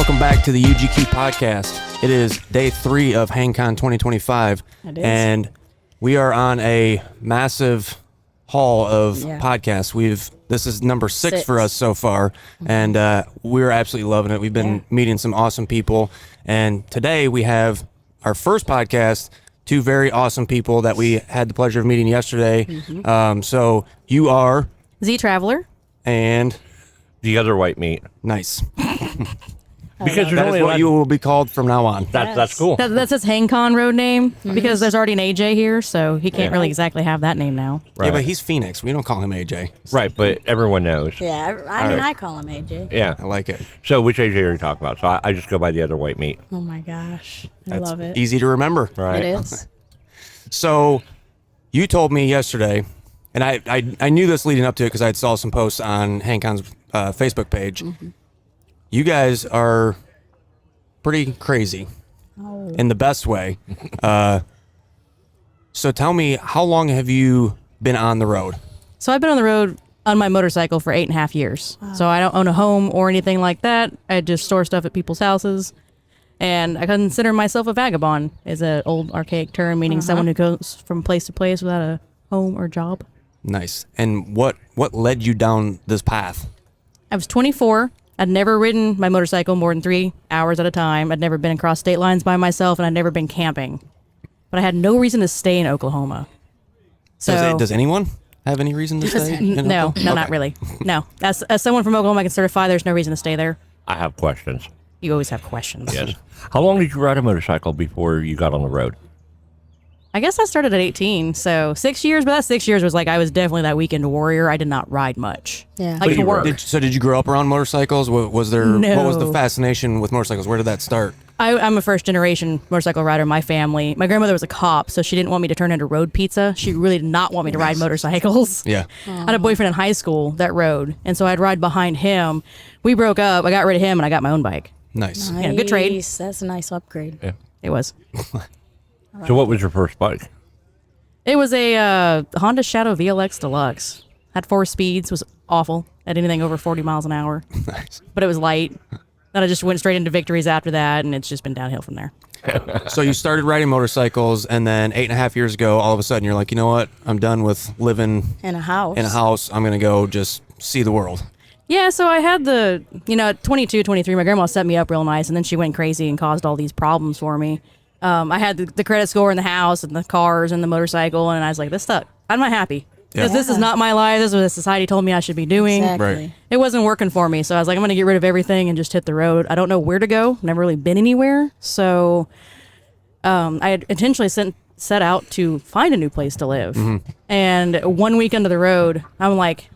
Welcome back to the UGQ Podcast. It is day 3 of HangCon 2025. It is. And we are on a massive haul of podcasts. This is number 6 for us so far, and we're absolutely loving it. We've been meeting some awesome people, and today we have our first podcast, 2 very awesome people that we had the pleasure of meeting yesterday. So you are Zee Traveler and the other white meat. Nice. Because that is what you will be called from now on. That's cool. That's his HangCon road name because there's already an AJ here, so he can't really exactly have that name now. Right. Yeah, but he's Phoenix. We don't call him AJ. Right, but everyone knows. Yeah, I mean, I call him AJ. Yeah. I like it. So which AJ are you talking about? So I just go by the other white meat. Oh my gosh, I That's love it. easy to remember. Right. It is. So you told me yesterday, and I knew this leading up to it because I saw some posts on HangCon's Facebook page. You guys are pretty crazy in the best way. So tell me, how long have you been on the road? So I've been on the road on my motorcycle for 8.5 years. So I don't own a home or anything like that. I just store stuff at people's houses. And I consider myself a vagabond, is an old archaic term meaning someone who goes from place to place without a home or job. Nice. And what led you down this path? I was 24. I'd never ridden my motorcycle more than 3 hours at a time. I'd never been across state lines by myself, and I'd never been camping. But I had no reason to stay in Oklahoma. So Does anyone have any reason to stay? in no, Oklahoma? not really. No. As someone from Oklahoma, I can certify there's no reason to stay there. I have questions. You always have questions. Yes. How long did you ride a motorcycle before you got on the road? I guess I started at 18, so 6 years, but that 6 years was like I was definitely that weekend warrior. I did not ride much. Yeah. Like to work. Did you grow up around motorcycles? What was the No. fascination with motorcycles? Where did that start? I'm a first generation motorcycle rider in my family. My grandmother was a cop, so she didn't want me to turn into road pizza. She really did not want me to ride motorcycles. Yeah. I had a boyfriend in high school that rode, and so I'd ride behind him. We broke up. I got rid of him, and I got my own bike. Nice. Yeah, good trade. Nice. That's a nice upgrade. Yeah. It was. So what was your first bike? It was a Honda Shadow VLX Deluxe. Had 4 speeds, was awful at anything over 40 miles an hour, Nice. but it was light. Then I just went straight into victories after that, and it's just been downhill from there. So you started riding motorcycles, and then 8.5 years ago, all of a sudden, you're like, you know what? I'm done with living In a house. in a house. I'm gonna go just see the world. Yeah, so I had at 22, 23, my grandma set me up real nice, and then she went crazy and caused all these problems for me. I had the credit score in the house and the cars and the motorcycle, and I was like, this stuff, I'm not happy. Because this is not my life. This is what society told me I should be doing. Exactly. Right. It wasn't working for me, so I was like, I'm going to get rid of everything and just hit the road. I don't know where to go. Never really been anywhere. So I had intentionally set out to find a new place to live. And 1 week into the road, I'm like,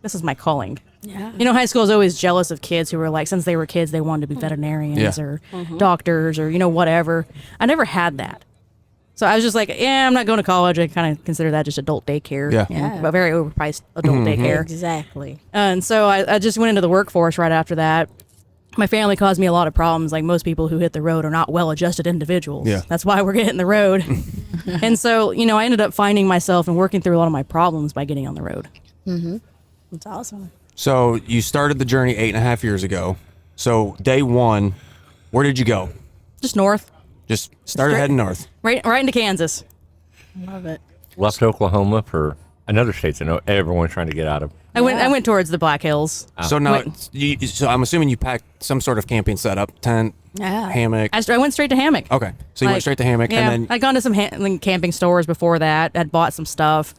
this is my calling. Yeah. You know, high school is always jealous of kids who were like, since they were kids, they wanted to be veterinarians or doctors or, whatever. I never had that. So I was just like, yeah, I'm not going to college. I kind of consider that just adult daycare. Yeah. Yeah. A very overpriced adult daycare. Exactly. And so I just went into the workforce right after that. My family caused me a lot of problems. Like most people who hit the road are not well-adjusted individuals. Yeah. That's why we're getting the road. And so, I ended up finding myself and working through a lot of my problems by getting on the road. It's awesome. So you started the journey 8.5 years ago. So day 1, where did you go? Just north, Just started heading north. right into Kansas. Love it. Left Oklahoma for another state that everyone's trying to get out of. I went towards the Black Hills. So now, so I'm assuming you packed some sort of camping setup, tent, Yeah. hammock. I went straight to hammock. Okay, so you went straight to hammock, Yeah, and then I'd gone to some camping stores before that. I'd bought some stuff.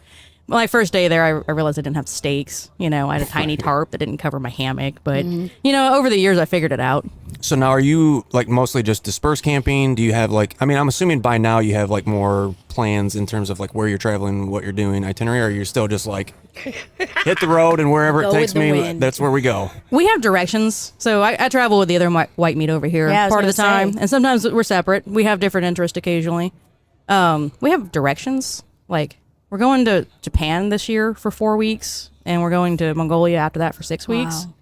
My first day there, I realized I didn't have stakes. I had a tiny tarp that didn't cover my hammock. But, over the years, I figured it out. so now are you like mostly just dispersed camping? Do you have I'm assuming by now you have like more plans in terms of like where you're traveling, what you're doing, itinerary, or you're still just like hit the road and wherever it Go takes with the me, wind. that's where we go. We have directions. So I travel with the other white meat over here Yeah, I was part of the gonna time. say. And sometimes we're separate. We have different interests occasionally. We have directions. Like, we're going to Japan this year for 4 weeks, and we're going to Mongolia after that for 6 weeks. Wow.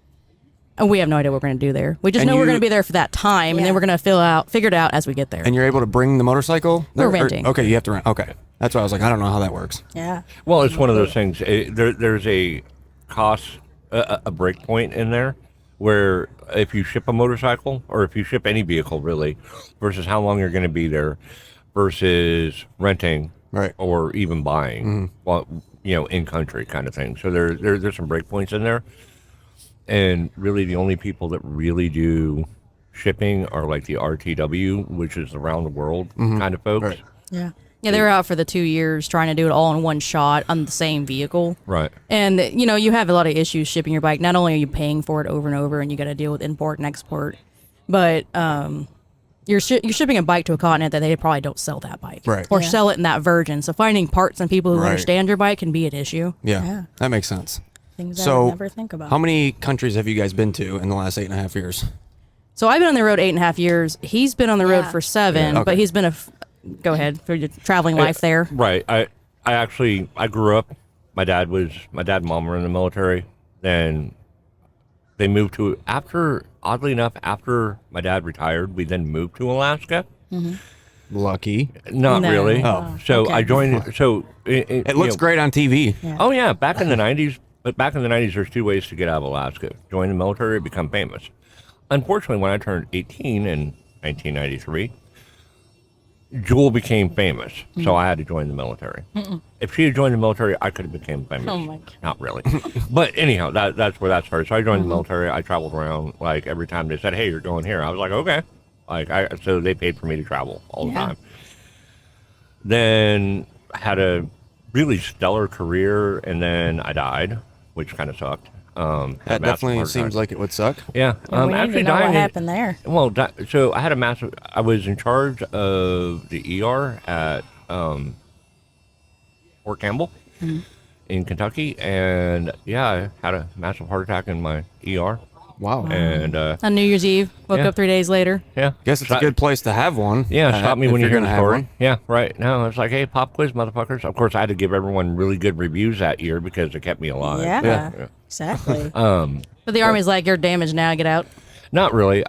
And we have no idea what we're going to do there. We just And know we're you- going to be there for that time, and then Yeah. we're going to figure it out as we get there. And you're able to bring the motorcycle? We're Or- renting. Okay, you have to rent. Okay, that's why I was like, I don't know how that works. Yeah. Well, it's one of those things. There's a cost, a break point in there where if you ship a motorcycle or if you ship any vehicle really, versus how long you're going to be there, versus renting, Right. or even buying, well, in country kind of thing. So there's some breakpoints in there, and really the only people that really do shipping are like the RTW, which is around the world kind of folks. Right. Yeah. Yeah, they were out for the 2 years trying to do it all in one shot on the same vehicle. Right. And, you have a lot of issues shipping your bike. Not only are you paying for it over and over and you got to deal with import and export, but you're shipping a bike to a continent that they probably don't sell that bike. Right. Or Yeah. sell it in that version. So finding parts and people who Right. understand your bike can be an issue. Yeah. Yeah. That makes sense. Things I So, would never think about. how many countries have you guys been to in the last 8.5 years? So I've been on the road 8.5 years. He's been on the road Yeah. for 7, Yeah. Okay. but he's been go ahead for your traveling life there. Right. I grew up. My dad and mom were in the military. Then they moved to oddly enough, after my dad retired, we then moved to Alaska. Lucky. Not No. really. Oh. So Okay. I joined. So It looks great on TV. Yeah. Oh yeah, back in the '90s. But back in the '90s, there's 2 ways to get out of Alaska: join the military or become famous. Unfortunately, when I turned 18 in 1993, Jewel became famous, so I had to join the military. If she had joined the military, I could have become famous. Oh, my God. Not really, but anyhow, that's where that started. So I joined the military. I traveled around. Like every time they said, "Hey, you're going here," I was like, "Okay." So they paid for me to travel all the Yeah. time. Then I had a really stellar career, and then I died, which kind of sucked. That definitely seems like it would suck. Yeah. Yeah, we need actually to know what dying. happened there. Well, so I had a massive. I was in charge of the ER at Fort Campbell in Kentucky, and yeah, I had a massive heart attack in my ER. Wow. And On New Year's Eve, woke Yeah. up 3 days later. yeah, Guess it's a good place to have one. Yeah, stop me if when you hear gonna the have story. one. Yeah, right. No, it's like, hey, pop quiz, motherfuckers. Of course, I had to give everyone really good reviews that year because it kept me alive. Yeah. Yeah. Exactly. But the Army's like, you're damaged now, get out. Not really.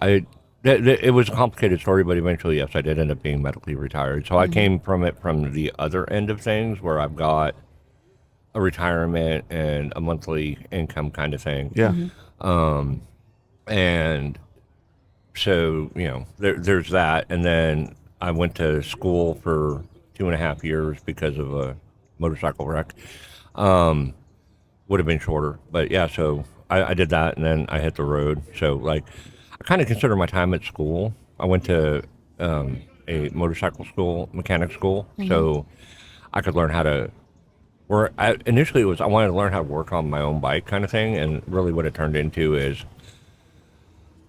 It was a complicated story, but eventually, yes, I did end up being medically retired. So I came from the other end of things, where I've got a retirement and a monthly income kind of thing. Yeah. And so, there's that. And then I went to school for 2.5 years because of a motorcycle wreck. Would have been shorter, but yeah, so I did that, and then I hit the road. So, I kind of consider my time at school. I went to a motorcycle school, mechanic school, so I could learn how to work. Initially, I wanted to learn how to work on my own bike kind of thing, and really what it turned into is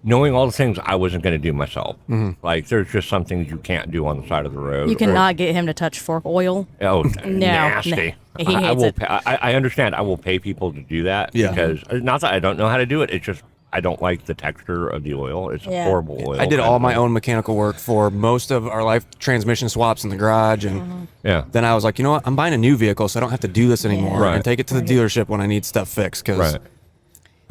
knowing all the things I wasn't going to do myself. Like, there's just some things you can't do on the side of the road. You cannot get him to touch fork oil. Oh, No, nasty. no. He I hates will it. I understand. I will pay people to do that Yeah. because not that I don't know how to do it. It's just I don't like the texture of the oil. It's Yeah. a horrible oil. I did kind all of my thing. own mechanical work for most of our life, transmission swaps in the garage, and Yeah. then I was like, you know what? I'm buying a new vehicle, so I don't have to do this anymore, Right. and take it to the dealership when I need stuff fixed. Because Right.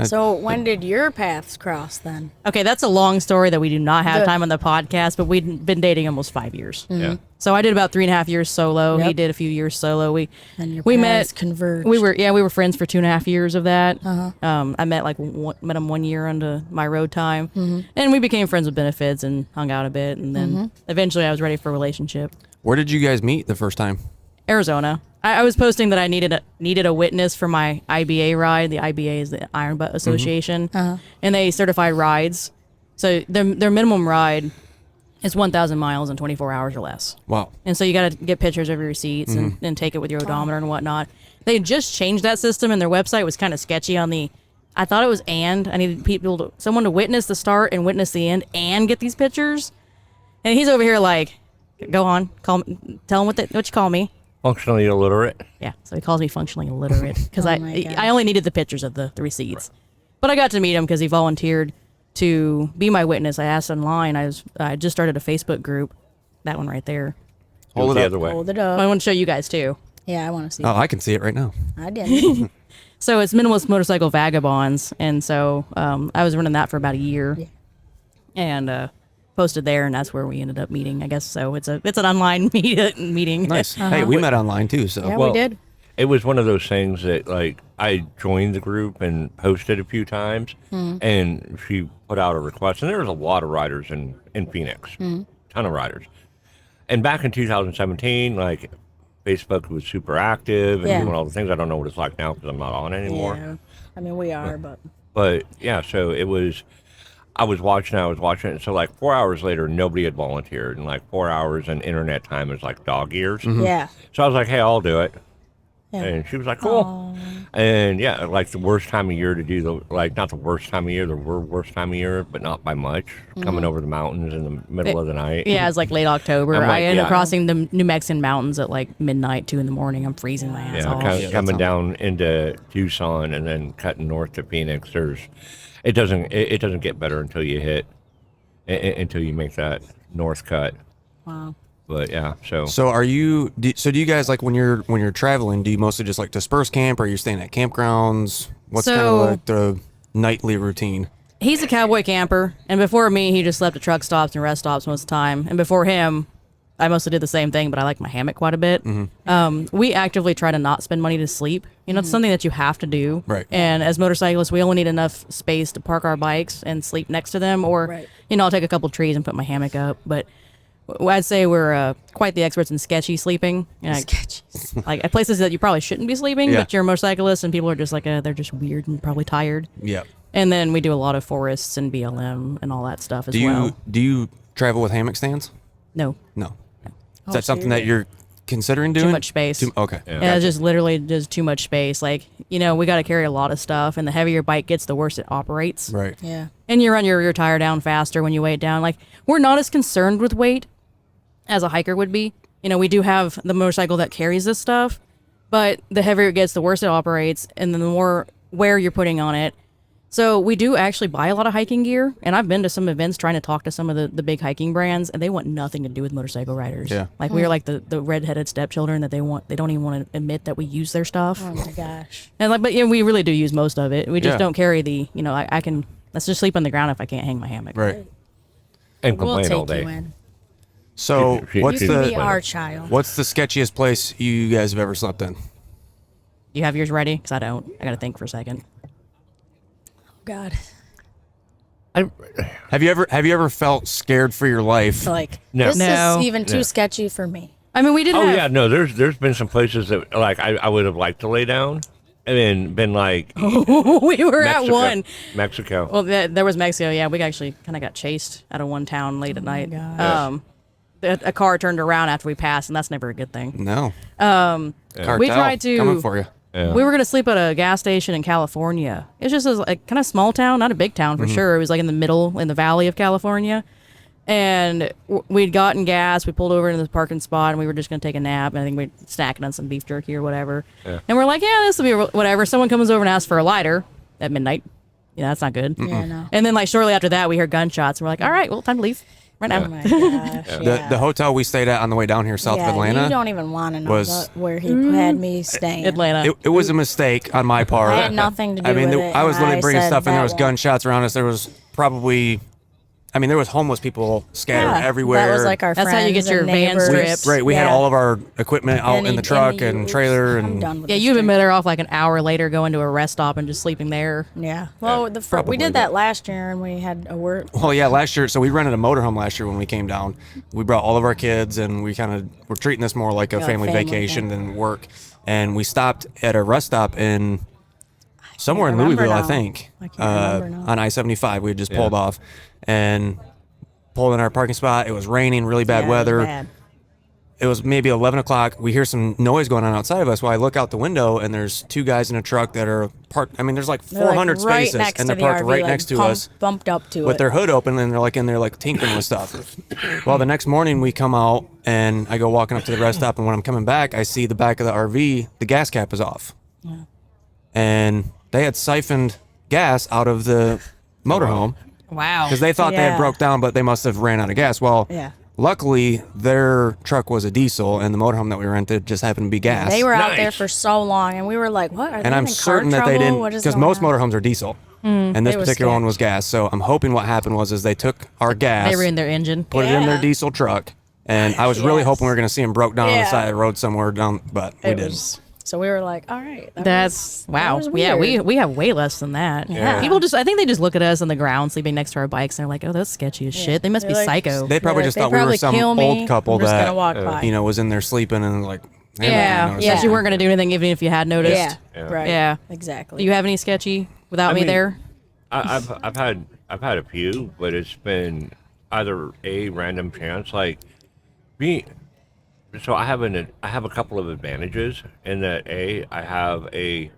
So when did your paths cross then? Okay, that's a long story that we do not have The- time on the podcast, but we'd been dating almost 5 years. Yeah. So I did about 3.5 years solo. He Yep. did a few years solo. We And your we paths met converged. We were friends for 2.5 years of that. I met met him 1 year into my road time, and we became friends with benefits and hung out a bit, and then eventually I was ready for a relationship. where did you guys meet the first time? Arizona. I was posting that I needed a witness for my IBA ride. The IBA is the Iron Butt Association, and they certify rides. So their minimum ride is 1,000 miles in 24 hours or less. Wow. And so you got to get pictures of your receipts and take it with your odometer and whatnot. They just changed that system, and their website was kind of sketchy on the. I thought it was and I needed someone to witness the start and witness the end and get these pictures. And he's over here like, go on, tell him what you call me. Functionally illiterate. Yeah, so he calls me functionally illiterate because Oh my gosh. I only needed the pictures of the receipts. But I got to meet him because he volunteered to be my witness. I asked online. I just started a Facebook group, that one right there. Hold Hold it it the up. other way. Hold it I up. want to show you guys too. Yeah, I want to see. Oh, I can see it right now. I didn't. So it's Minimalist Motorcycle Vagabonds, and so I was running that for about a year, and posted there, and that's where we ended up meeting. I guess so. It's an online meeting. Nice. Hey, we met online too. So Yeah, Well, we did. It was one of those things that, like, I joined the group and posted a few times, and she put out a request. And there was a lot of riders in Phoenix, ton of riders. And back in 2017, like Facebook was super active and doing all the things. I don't know what it's like now because I'm not on anymore. Yeah. I mean, we are, But yeah, so it was. I was watching it, and so like 4 hours later, nobody had volunteered, and like 4 hours and internet time is like dog years. Yeah. So I was like, hey, I'll do it. Yeah. And she was like, cool. Aww. And yeah, like the worst time of year to do not the worst time of year, the worst time of year, but not by much, coming over the mountains in the middle of the night. Yeah, it's like late October. Like, I ended up crossing the New Mexican mountains at like midnight, 2 a.m. I'm freezing my ass off. Coming down into Tucson and then cutting north to Phoenix, it doesn't get better until you make that north cut. Wow. But yeah, so do you guys, like, when you're traveling, do you mostly just like disperse camp, or are you staying at campgrounds? What's kind of like the nightly routine? He's a cowboy camper, and before me, he just slept at truck stops and rest stops most of the time. And before him, I mostly did the same thing, but I like my hammock quite a bit. We actively try to not spend money to sleep. You know, it's something that you have to do. Right. And as motorcyclists, we only need enough space to park our bikes and sleep next to them, or I'll take a couple trees and put my hammock up. But I'd say we're quite the experts in sketchy sleeping. Sketchy. Like at places that you probably shouldn't be sleeping, but you're a motorcyclist and people are just like, they're just weird and probably tired. Yeah. And then we do a lot of forests and BLM and all that stuff as well. Do you travel with hammock stands? No. Is that something that you're considering doing? Too much space. Okay. Yeah, it's just literally just too much space. Like, we got to carry a lot of stuff, and the heavier your bike gets, the worse it operates. Right. Yeah. And you run your rear tire down faster when you weigh it down. Like, we're not as concerned with weight as a hiker would be. We do have the motorcycle that carries this stuff, but the heavier it gets, the worse it operates, and then the more wear you're putting on it. So we do actually buy a lot of hiking gear, and I've been to some events trying to talk to some of the big hiking brands, and they want nothing to do with motorcycle riders. Yeah. Like, we're like the redheaded stepchildren that they don't even want to admit that we use their stuff. Oh my gosh. And but we really do use most of it. We just don't carry the, I can, let's just sleep on the ground if I can't hang my hammock. Right. And We'll complain take all day. you in. So You can be our child. what's the sketchiest place you guys have ever slept in? You have yours ready? Because I don't. I got to think for a second. God. Have you ever felt scared for your life? Like, No. this No. is even too sketchy for me. I mean, we did Oh have... yeah, no. There's been some places that like I would have liked to lay down, and then been like we were Mexico, at one. Mexico. Well, there was Mexico. Yeah, we actually kind of got chased out of one town late at night. A car turned around after we passed, and that's never a good thing. No. We tried to... coming for you. Yeah. We were going to sleep at a gas station in California. It's just a kind of small town, not a big town for sure. It was like in the valley of California. And we'd gotten gas. We pulled over into the parking spot, and we were just going to take a nap. And I think we were snacking on some beef jerky or whatever. Yeah. And we're like, this will be whatever. Someone comes over and asks for a lighter at midnight. Yeah, that's not good. Yeah, no. And then like shortly after that, we heard gunshots. And we're like, all right, well, time to leave right now. Oh my gosh. The hotel we stayed at on the way down here south of Atlanta. You don't even want to know was- where he had me staying. Atlanta. It was a mistake on my part. I had nothing to do with it. I was literally I bringing said stuff in. There that was won't- gunshots around us. There was probably, there was homeless people scattered Yeah, everywhere. That was like our That's friends how you get your and van neighbors. stripped. Right, we had all of our equipment out in the truck and oops, trailer, I'm and done with Yeah, this you'd have been drink. better off like an hour later going to a rest stop and just sleeping there. Yeah. Well, we probably, did that last year, and we had a work. well, yeah, last year. So we rented a motorhome last year when we came down. We brought all of our kids, and we kind of were treating this more like a family vacation than work. And we stopped at a rest stop in somewhere in remember Louisville, I now. think, I can't remember now. on I-75. We had just pulled off and pulled in our parking spot. It was raining, really bad Yeah, it was weather. bad. It was maybe 11 o'clock. We hear some noise going on outside of us. Well, I look out the window, and there's two guys in a truck that are parked. There's like They're, like, 400 right spaces, next and to they're the parked RV, right like, next to us bumped up to with it. their hood open, and they're like in there like tinkering with stuff. Well, the next morning we come out, and I go walking up to the rest stop, and when I'm coming back, I see the back of the RV, the gas cap is off. Yeah. And they had siphoned gas out of the motorhome. Wow. Because they thought they had broke down, but they must have ran out of gas. Well, luckily, their truck was a diesel, and the motorhome that we rented just happened to be gas. They were out there for so long, and we were like, "What? Are they and I'm in certain car that they trouble? didn't, What is because going most on?" motorhomes are diesel, and this It was particular one sketch. was gas. So I'm hoping what happened was they took our gas, They were in their engine. put it in their diesel truck, and I was really Yes. hoping we were going to see them broke down on the Yeah. side of the road somewhere down, but we didn't. So we were like, all right. That's wow. was Yeah, weird. we have way less than that. Yeah. People I think they just look at us on the ground sleeping next to our bikes and they're like, oh, that's sketchy as shit. They must They're be like, psycho. They probably They're just like, thought "They we were probably some kill me. old couple I'm just that gonna walk by." you know was in there sleeping and like they Yeah, might not yeah. notice You it. weren't gonna do anything even if you had noticed. Yeah, Yeah. right. Yeah. Exactly. Do you have any sketchy without me mean, there? I've had a few, but it's been either a random chance, like me. So I have a couple of advantages in that I have a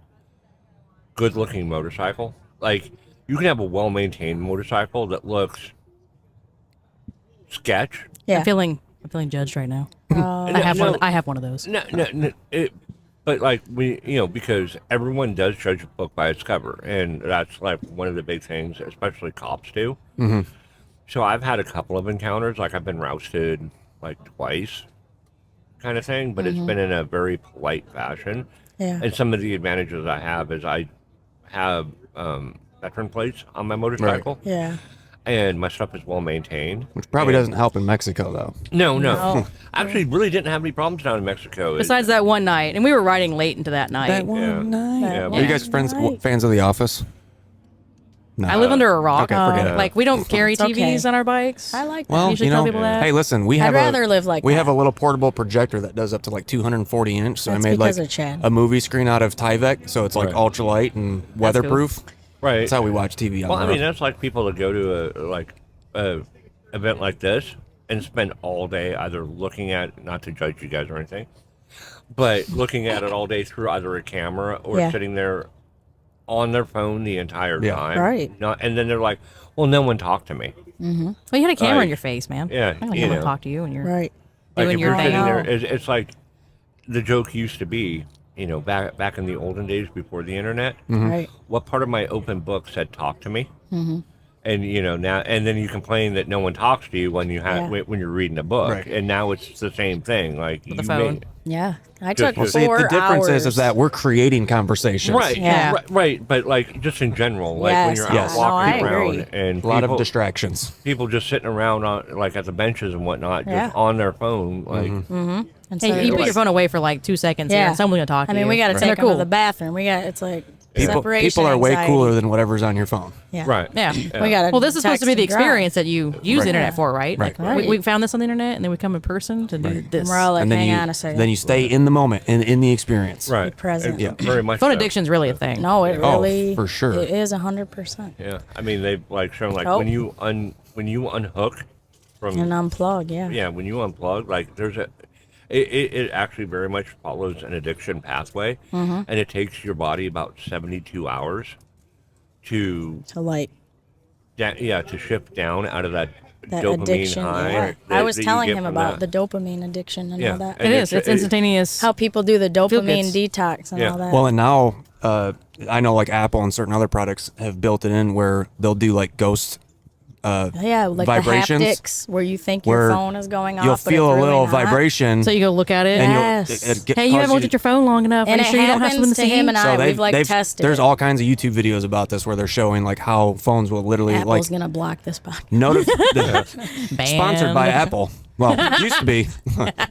good looking motorcycle. Like you can have a well maintained motorcycle that looks sketch. Yeah. I'm feeling judged right now. No, I have one of those. No, but like because everyone does judge a book by its cover, and that's like one of the big things, especially cops do. Mm-hmm. So I've had a couple of encounters, like I've been rousted like twice, kind of thing, but it's been in a very polite fashion. Yeah. And some of the advantages I have is I have veteran plates on my motorcycle, Yeah. and my stuff is well maintained. Which probably And- doesn't help in Mexico though. No. No. Actually, really didn't have any problems down in Mexico. Besides that one night, and we were riding late into that night. Yeah. Yeah, Are you guys fans of The Office? No. I live under a rock. Okay, forget it. Like we don't carry It's TVs okay. on our bikes. I like that. Well, usually you tell know, people that. hey, listen, we have rather live like we that. have a little portable projector that does up to like 240 inch. So That's I made like because of Chad. a movie screen out of Tyvek, so it's like Right. ultralight and weatherproof. Right. That's how we watch TV on Well, the I road. mean, that's like people that go to a event like this and spend all day either looking at, not to judge you guys or anything, but looking at it all day through either a camera or Yeah. sitting there on their phone the entire Yeah. time. Right. And then they're like, well, no one talked to me. Well, you had a camera Like, in your face, man. yeah, I'm not you gonna know. talk to you when you're Right. Like doing if your you're thing. sitting there, know. it's like the joke used to be, back in the olden days before the internet, Right. what part of my open book said talk to me? And now, and then you complain that no one talks to you when you have Yeah. when you're reading a book, Right. and now it's the same thing. Like the phone. Yeah. I Just- took Well, See, 4 the difference hours. is that we're creating conversations. right, Yeah. right, but like just in general, like when Yes, you're yes. out No, walking I around agree. and A lot people, of distractions. people just sitting around on like at the benches and whatnot, Yeah. just on their phone, like And Hey, you put your phone away for like 2 seconds. Yeah. Yeah. And someone's gonna talk to I you. mean, we got to And take they're them to cool. the bathroom. It's like People separation are way anxiety. cooler than whatever's on your phone. Yeah. right, Yeah. We got to. Well, this is supposed to be the experience that you use the internet Yeah. for, right? Right. Like, we found this on the internet, and then we come in person to do this. And we're all like, And then hang you on a second. then you stay in the moment and in the experience. right, present. And Yeah. very much. Phone so. addiction's really a thing. No, it Oh, really. for sure. It is 100%. Yeah, I mean they've like shown like Oh. when you unhook from And unplug, yeah. yeah, when you unplug, like it actually very much follows an addiction pathway, Mm-hmm. and it takes your body about 72 hours to To like to shift down out of that dopamine addiction. high. Yeah. that- I was that you telling get him from about that. the dopamine addiction and Yeah. all that. And It is. It's instantaneous. How people do the dopamine goods. detox and Yeah. all that. Well, and now I know like Apple and certain other products have built it in where they'll do like ghost yeah, like vibrations, the haptics where you think where your phone is going off. you'll but feel it's a really little not. vibration So you go look at it. and Yes. Hey, you haven't looked at your phone long enough. And Are you it sure you don't have happens something to to see? him and I. they've- We've like they've- tested There's it. all kinds of YouTube videos about this where they're showing like how phones will literally Apple's like gonna block this podcast. sponsored by Apple. Well, it used to be.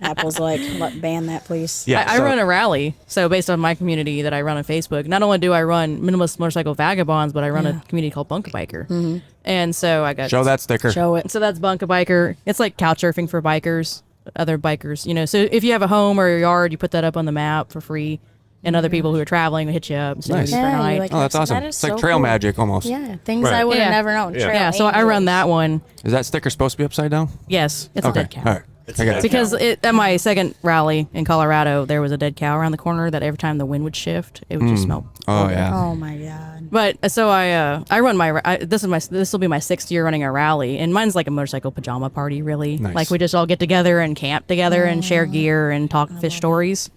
Apple's like, ban that, please. Yeah, I so- run a rally, so based on my community that I run on Facebook, not only do I run minimalist motorcycle vagabonds, but I run a community called Bunka Biker, and so I got Show that sticker. Show it. So that's Bunka Biker. It's like couch surfing for bikers, other bikers, So if you have a home or a yard, you put that up on the map for free, and other people who are traveling will hit you up. And stay with Nice. you for a Yeah, night. you like Oh, that's that awesome. is It's like so trail cool. magic almost. Yeah, things Right. I would have Yeah. never known. Yeah. Trail Yeah, so I run angels. that one. Is that sticker supposed to be upside down? Yes, it's Okay. a dead cow. All right. I got it. Because at my second rally in Colorado, there was a dead cow around the corner that every time the wind would shift, it would just smell. Oh yeah. Oh my god. But so I run this will be my 6th year running a rally, and mine's like a motorcycle pajama party, really. Nice. Like we just all get together and camp together and share gear and talk fish stories.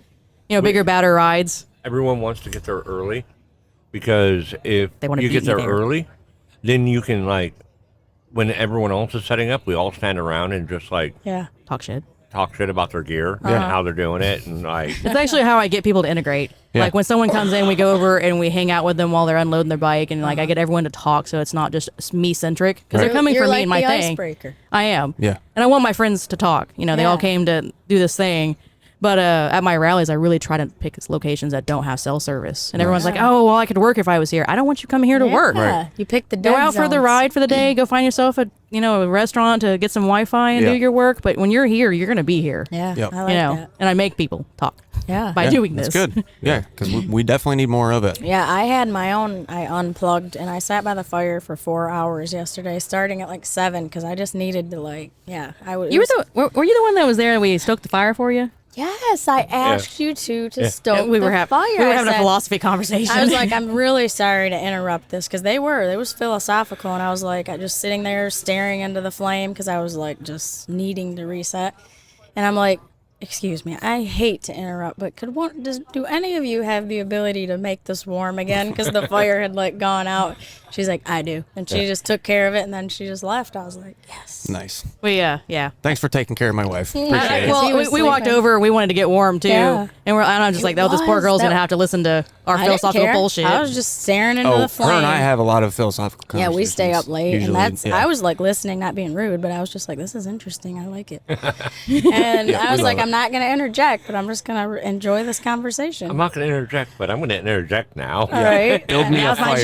Bigger, badder rides. Everyone wants to get there early because if They wanna you beat get me there there. early, then you can like when everyone else is setting up, we all stand around and just like Yeah. Talk shit. talk shit about their gear and how they're doing it and like It's actually how I get people to integrate. Yeah. Like when someone comes in, we go over and we hang out with them while they're unloading their bike, and like I get everyone to talk, so it's not just me centric because they're coming You're for like me and my the thing. icebreaker. I am. Yeah. And I want my friends to talk. They all Yeah. came to do this thing. But at my rallies, I really try to pick locations that don't have cell service. And everyone's like, oh, well, I could work if I was here. I don't want you coming here to work. Right. You pick the Go out for the ride for the day. Go find yourself a restaurant to get some Wi-Fi and do your work. But when you're here, you're going to be here. Yeah, Yep. I like that. And I make people talk. Yeah. By doing this. That's good. Yeah, because we definitely need more of it. Yeah, I had my own. I unplugged and I sat by the fire for 4 hours yesterday, starting at like 7 because I just needed to were you the one that was there and we stoked the fire for you? Yes, I asked you to stoke We were the fire. We were having I a philosophy conversation. I was like, I'm really sorry to interrupt this because it was philosophical, and I was like, I just sitting there staring into the flame because I was like just needing to reset, and I'm like, excuse me, I hate to interrupt, but do any of you have the ability to make this warm again? Because the fire had gone out. She's like, I do, and she just took care of it, and then she just left. I was like, yes, Nice. well, yeah. Thanks for taking care of my wife. Appreciate it. Well, we walked over. We wanted to get warm too, and I'm just like, this poor girl's gonna have to listen to our I didn't philosophical care. bullshit. I was just staring into the flame. Her and I have a lot of philosophical Yeah, conversations. we stay up late, usually, and I was listening, not being rude, but I was just like, this is interesting. I like it. And I was like, I'm not going to interject, but I'm just going to enjoy this conversation. I'm not going to interject, but I'm going to interject now. All right. Build me a fire.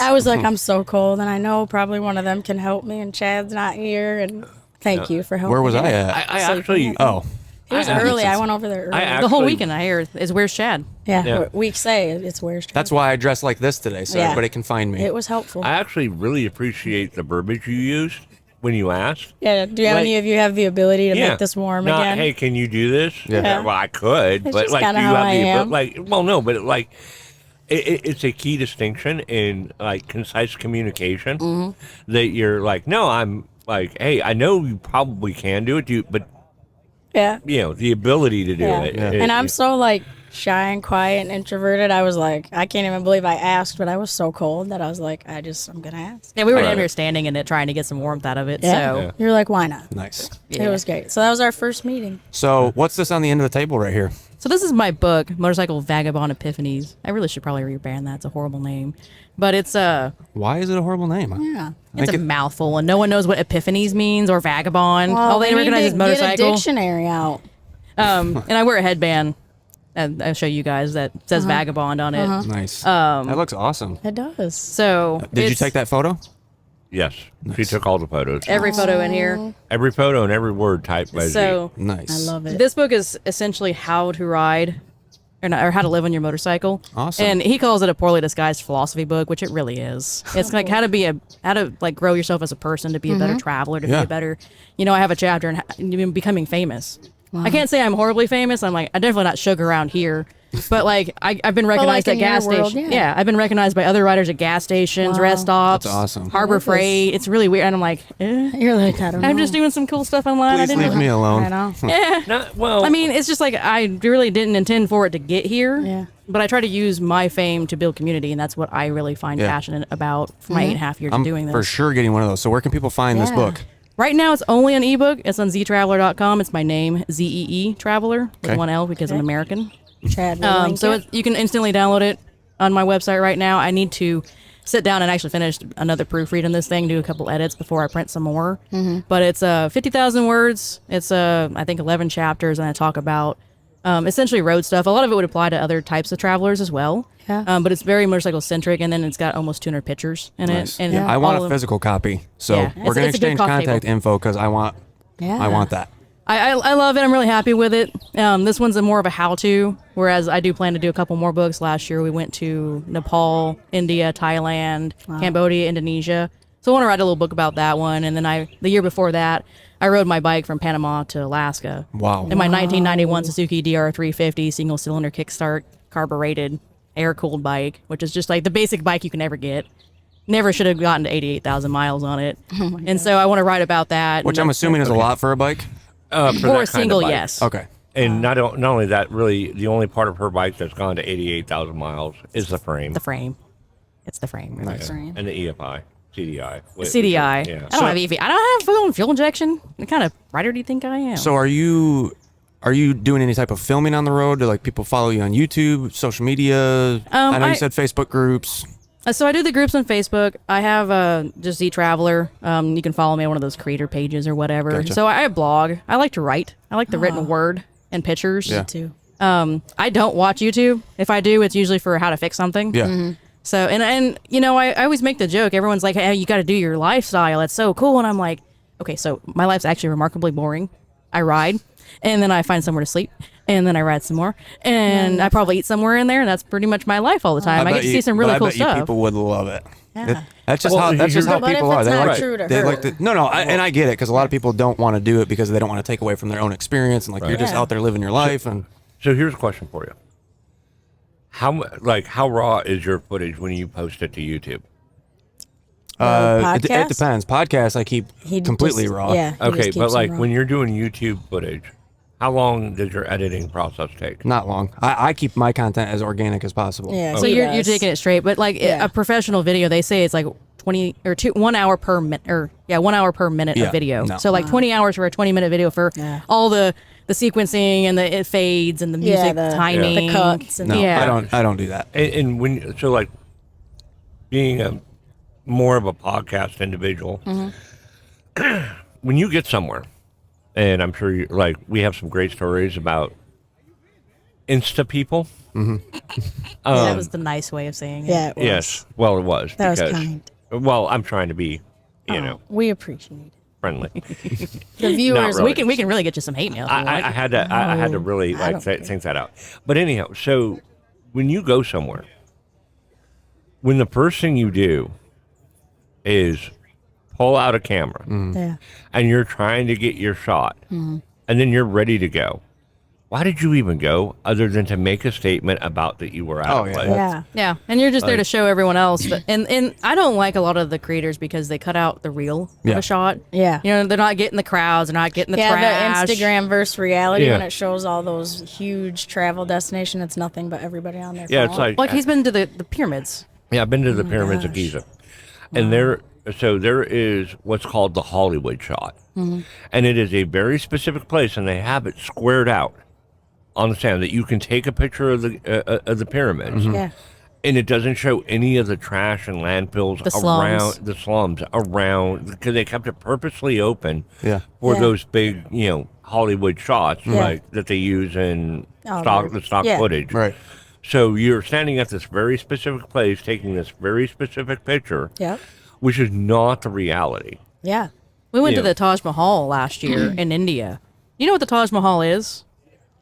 I was like, I'm so cold, and I know probably one of them can help me, and Chad's not here, and thank you for helping. Where was me. I at? I actually. Oh, It was early. I went over there early. the whole weekend I hear is where's Chad? Yeah, we say it's where's Chad. that's why I dressed like this today, so everybody can find me. It was helpful. I actually really appreciate the verbiage you used when you asked. Yeah. Do any of you have the ability to make this warm Not, again? hey, can you do this? Yeah. Well, I could, It's but just like, do kinda you how have I the am. it's a key distinction in concise communication Mm-hmm. that you're like, no, I'm like, hey, I know you probably can do it, but Yeah. the ability to do it. And I'm so shy and quiet and introverted. I was like, I can't even believe I asked, but I was so cold that I was like, I'm gonna ask. Yeah, we were Right. understanding in it, trying to get some warmth out of it. Yeah. So You're like, why not? Nice. It was great. So that was our first meeting. So what's this on the end of the table right here? So this is my book, Motorcycle Vagabond Epiphanies. I really should probably rebrand that. It's a horrible name, but it's Why is it a horrible name? Yeah. it's a mouthful, and no one knows what Epiphanies means or vagabond. All they recognize is Get a motorcycle. dictionary out. And I wear a headband, and I'll show you guys that says vagabond on it. Nice. That looks awesome. It does. So Did you it's take that photo? Yes, she took all the photos. every photo in here? Every photo and every word typed by So Nice. I love it. this book is essentially how to ride. Or how to live on your motorcycle. Awesome. And he calls it a poorly disguised philosophy book, which it really is. It's like how to grow yourself as a person, to be a better traveler, to be Yeah. a better. I have a chapter in becoming famous. I can't say I'm horribly famous. I'm definitely not sugar around here. But I've been recognized at in your gas world, stations. yeah. Yeah, I've been recognized by other riders at gas stations, rest stops, That's awesome. Harbor That is- Freight. It's really weird. And I'm like, You're like, I don't know. I'm just doing some cool stuff online. Please leave me alone. I know. I mean, it's just I really didn't intend for it to get here. Yeah. But I try to use my fame to build community, and that's what I really find Yeah. passionate about for my 8.5 years of I'm doing this. for sure getting one of those. So where can people find this Yeah. book? Right now, it's only an ebook. It's on ZeeTraveler.com. It's my name, Zee Traveler, with Okay. one L because I'm American. Chad will link So it. you can instantly download it on my website right now. I need to sit down and actually finish another proofread on this thing, do a couple edits before I print some more. But it's 50,000 words. It's I think 11 chapters, and I talk about essentially road stuff. A lot of it would apply to other types of travelers as well. Yeah. But it's very motorcycle centric, and then it's got almost 200 pictures in Nice. it. And I want all a of- physical copy. So Yeah. we're going to It's a good exchange coffee contact table. info because I want that. I love it. I'm really happy with it. This one's more of a how-to, whereas I do plan to do a couple more books. Last year we went to Nepal, India, Thailand, Cambodia, Indonesia. So I want to write a little book about that one. And then the year before that, I rode my bike from Panama to Alaska. Wow. In my 1991 Suzuki DR350 single-cylinder kickstart carbureted air-cooled bike, which is just the basic bike you can ever get. Never should have gotten to 88,000 miles on it. And so I want to write about that. Which and I'm assuming is a lot for a bike. For or that a kind of single, bike. yes. Okay. And not only that, really, the only part of her bike that's gone to 88,000 miles is the frame. The frame. It's the frame. Really. Nice. And the EFI, CDI. CDI. Yeah. I don't have EV. I don't have fuel injection. What kind of rider do you think I am? So are you doing any type of filming on the road? Do people follow you on YouTube, social media? I know you said Facebook groups. So I do the groups on Facebook. I have just ZeeTraveler. You can follow me on one of those creator pages or whatever. Gotcha. So I blog. I like to write. I like the written word. and pictures. Yeah. Too. I don't watch YouTube. If I do, it's usually for how to fix something. Yeah. So, and you know, I always make the joke. Everyone's like, hey, you got to do your lifestyle. That's so cool. And I'm like, okay, so my life's actually remarkably boring. I ride, and then I find somewhere to sleep, and then I ride some more, and I probably eat somewhere in there, and that's pretty much my life all the time. I get to see some really cool stuff. People would love it. Yeah. That's just how But people if are. it's They not like true to they her. like to. No, and I get it because a lot of people don't want to do it because they don't want to take away from their own experience and like you're just Yeah. out there living your life and. So here's a question for you. How raw is your footage when you post it to YouTube? It podcast? depends. Podcasts I keep He completely just- raw. Yeah. he Okay, just but keeps like them raw. when you're doing YouTube footage, how long does your editing process take? Not long. I keep my content as organic as possible. Yeah. So he you're does. taking it straight, but like Yeah. a professional video, they say it's like 1 hour per minute, 1 hour per minute Yeah, of video. no. So like 20 hours for a 20-minute video for Yeah. all the sequencing and it fades and the music the timing, the cuts and No, Yeah. I don't do that. And when so like being a more of a podcast individual, when you get somewhere, and I'm sure you like we have some great stories about Insta people. that was the nice way of saying it. Yeah. It was. Yes, well, it was That was because kind. well, I'm trying to be, you know, We appreciate it. friendly. The viewers. really. We can really get you some hate mail. if you I like. had to I had to really like think that out. But anyhow, so when you go somewhere, when the first thing you do is pull out a camera Yeah. and you're trying to get your shot and then you're ready to go, why did you even go other than to make a statement about that you were out Oh, of yeah. place? Yeah. Yeah, and you're just there to show everyone else. But, and I don't like a lot of the creators because they cut out the real of Yeah. a shot. Yeah. You know, they're not getting the crowds, they're not getting the trash. the Instagram versus reality Yeah. when it shows all those huge travel destinations, it's nothing but everybody on their Yeah, phone. it's like Like he's been to the pyramids. yeah, I've been to the pyramids of gosh. Giza, and there is what's called the Hollywood shot, and it is a very specific place, and they have it squared out on the sand that you can take a picture of the pyramids, Yeah. and it doesn't show any of the trash and landfills The slums. around the slums around because they kept it purposely open Yeah. for Yeah. those big Hollywood shots like that they use in Oh, the stock yeah. footage. Right. So you're standing at this very specific place, taking this very specific picture, Yep. which is not the reality. Yeah. We went to Yeah. the Taj Mahal last year in India. You know what the Taj Mahal is?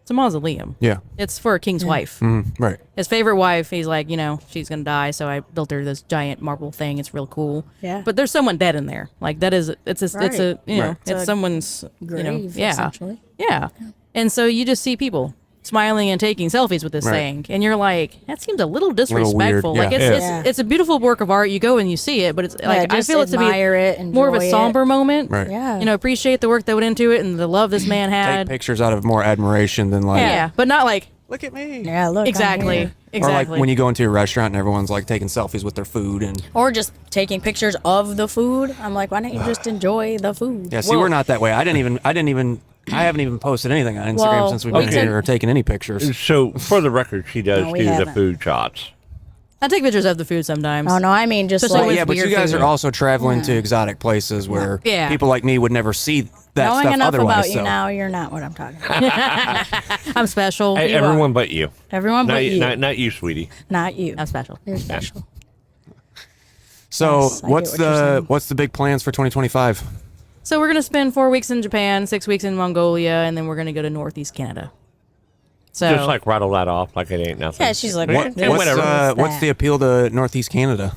It's a mausoleum. Yeah. It's for a king's wife. Right. His favorite wife, he's like, she's going to die, so I built her this giant marble thing. It's real cool. Yeah. But there's someone dead in there. Like, that is, it's a, Right. it's a, Right. it's a someone's, grave, yeah. essentially. Yeah. And so you just see people smiling and taking selfies with this Right. thing. And you're like, that seems a little disrespectful. weird, Like, yeah. it's, Yeah. it's a beautiful work of art. You go and you see it, but it's like, I just feel it to be admire it, more of a enjoy it. somber moment. Right. Yeah. Appreciate the work that went into it and the love this man Take had. pictures out of more admiration than like. Yeah. But not like, Look at me. Yeah, look. I'm exactly. here. Or Exactly. like when you go into a restaurant and everyone's like taking selfies with their food and. Or just taking pictures of the food. I'm like, why don't you just enjoy the food? Yeah. See, Well- we're not that way. I haven't even posted anything on Instagram Well, since we've we been took- here or taken any pictures. So for the record, she does No, we do the haven't. food shots. I take pictures of the food sometimes. Oh no, I mean just Especially like with Yeah, but you weird guys food. are also traveling to exotic places where Yeah. people like me would never see that knowing stuff enough otherwise. about you so. now. You're not what I'm talking about. I'm special. Hey, You are. everyone but you. Everyone but you, Not you, sweetie. not you. I'm special. You're special. So Yes, I get what's what you're saying. what's the big plans for 2025? So we're gonna spend 4 weeks in Japan, 6 weeks in Mongolia, and then we're gonna go to Northeast Canada. So Just like rattle that off like it ain't nothing. Yeah, she's like, Yeah, what? yeah, What's whatever. what's that? the appeal to Northeast Canada?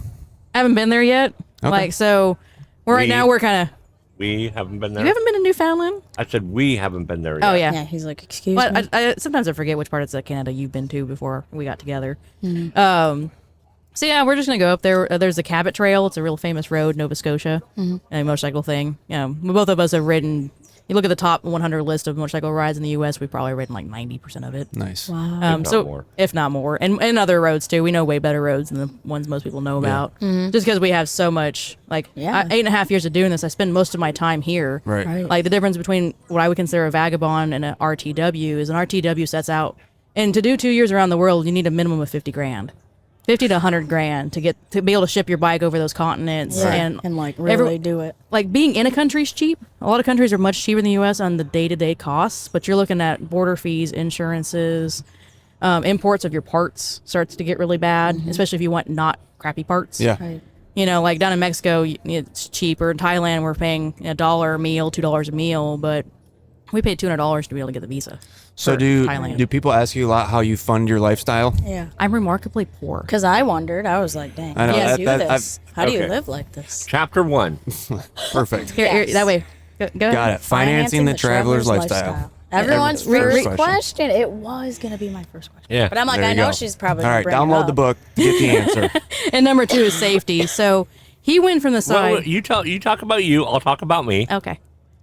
I haven't been there yet. Okay. Like so, right now we're kind of. We haven't been there. You haven't been to Newfoundland? I said we haven't been there yet. Oh yeah. Yeah, he's like, excuse But me. I sometimes I forget which parts of Canada you've been to before we got together. So yeah, we're just gonna go up there. There's the Cabot Trail. It's a real famous road, Nova Scotia, a motorcycle thing. Both of us have ridden. You look at the top 100 list of motorcycle rides in the U.S. We've probably ridden like 90% of it. Nice. If not more. If not more, and other roads too. We know way better roads than the ones most people know about. Just because we have so much, like Yeah. 8.5 years of doing this, I spend most of my time here. Right. Right. Like the difference between what I would consider a vagabond and an RTW is an RTW sets out, and to do 2 years around the world, you need a minimum of $50,000. $50 to $100 to be able to ship your bike over those continents and like really do it. Like being in a country's cheap. A lot of countries are much cheaper than the U.S. on the day-to-day costs, but you're looking at border fees, insurances, imports of your parts starts to get really bad, especially if you want not crappy parts. Yeah. Right. You know, like down in Mexico, it's cheaper. In Thailand, we're paying $1 a meal, $2 a meal, but we paid $200 to be able to get the visa. So do people ask you a lot how you fund your lifestyle? Yeah. I'm remarkably poor. Because I wondered, I was like, dang, I know, how do you do that- this? How do you okay. live like this? Chapter 1. Perfect. Here, Yes. that way. Go ahead. Got it. Financing the traveler's lifestyle. Everyone's Every- first question. It was going to be my first question. Yeah. But I'm like, There I you know go. she's probably All going right, to bring it download up. the book. Get the answer. And number 2 is safety. So he went from the side. Well, you talk about you. I'll talk about me. Okay.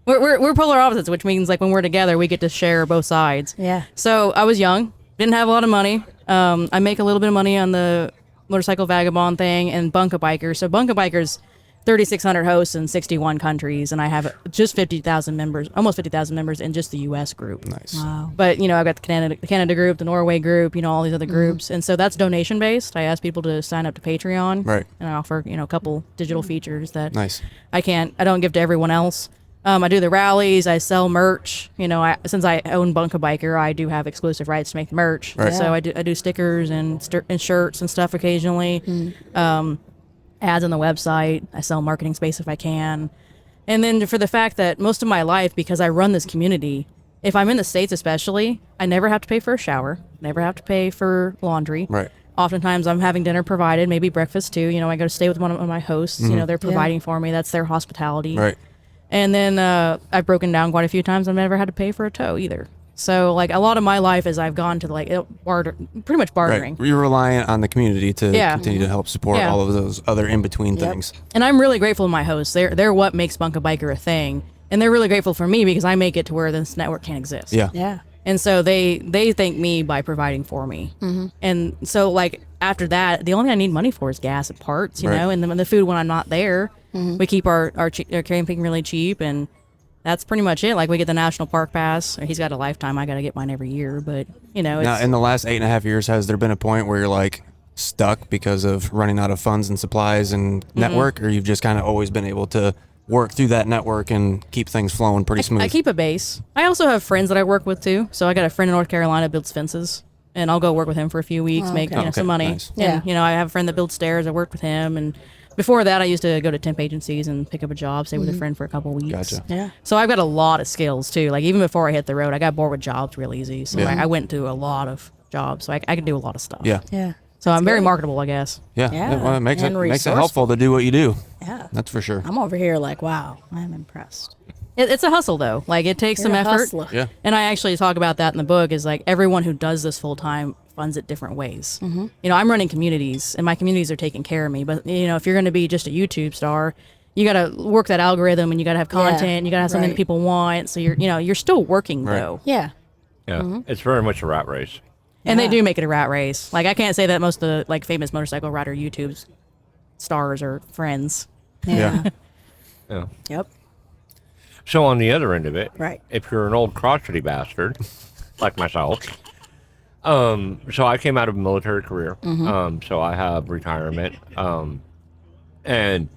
We're polar opposites, which means like when we're together, we get to share both sides. Yeah. So I was young, didn't have a lot of money. I make a little bit of money on the motorcycle vagabond thing and Bunka Bikers. So Bunka Bikers, 3,600 hosts in 61 countries, and I have just 50,000 members, almost 50,000 members in just the U.S. group. Nice. Wow. But you know, I've got the Canada group, the Norway group, you know, all these other groups, and so that's donation based. I ask people to sign up to Patreon, Right. And I offer a couple digital features that Nice. I don't give to everyone else. I do the rallies. I sell merch. You know, since I own Bunka Biker, I do have exclusive rights to make merch. Right. So I do stickers and shirts and stuff occasionally. Ads on the website. I sell marketing space if I can. And then for the fact that most of my life, because I run this community, if I'm in the States especially, I never have to pay for a shower, never have to pay for laundry. Right. Oftentimes I'm having dinner provided, maybe breakfast too. You know, I go to stay with one of my hosts. You know, they're providing for me. That's their hospitality. Right. And then I've broken down quite a few times. I've never had to pay for a tow either. So like a lot of my life is I've gone to like barter, pretty much bartering. Right. You're reliant on the community to continue to help support Yeah. all of those other in-between things. And I'm really grateful to my hosts. They're what makes Bunka Biker a thing. And they're really grateful for me because I make it to where this network can't exist. Yeah. Yeah. And so they thank me by providing for me. And so like after that, the only thing I need money for is gas and parts, you Right. know, and the food when I'm not there. We keep our camping really cheap, and that's pretty much it. Like we get the national park pass. He's got a lifetime. I got to get mine every year, but you know, it's, Now, in the last 8.5 years, has there been a point where you're like stuck because of running out of funds and supplies and network, or you've just kind of always been able to work through that network and keep things flowing pretty smooth? I keep a base. I also have friends that I work with too. So I got a friend in North Carolina builds fences, and I'll go work with him for a few weeks, make okay. some money. Nice. And, you know, I have a friend that builds stairs. I worked with him, and before that, I used to go to temp agencies and pick up a job, stay with a friend for a couple weeks. Gotcha. Yeah. So I've got a lot of skills too. Like even before I hit the road, I got bored with jobs real easy. So I went to a lot of jobs. So I can do a lot of stuff. Yeah. Yeah. So I'm very marketable, I guess. Yeah. Yeah. Well, it makes And it helpful to do what you do. Yeah. That's for sure. I'm over here like, wow, I'm impressed. It's a hustle though. Like it takes some You're a effort. hustler. Yeah. And I actually talk about that in the book is like everyone who does this full time funds it different ways. You know, I'm running communities and my communities are taking care of me. But, you know, if you're going to be just a YouTube star, you got to work that algorithm and you got to have content. You got to have something that right. people want. So you're still working Right. though. Yeah. Yeah, it's very much a rat race. And they do make it a rat race. Like I can't say that most of the like famous motorcycle rider YouTube's stars are friends. Yeah. Yeah. Yep. So on the other end of it, Right. if you're an old crotchety bastard like myself, so I came out of a military career, so I have retirement, and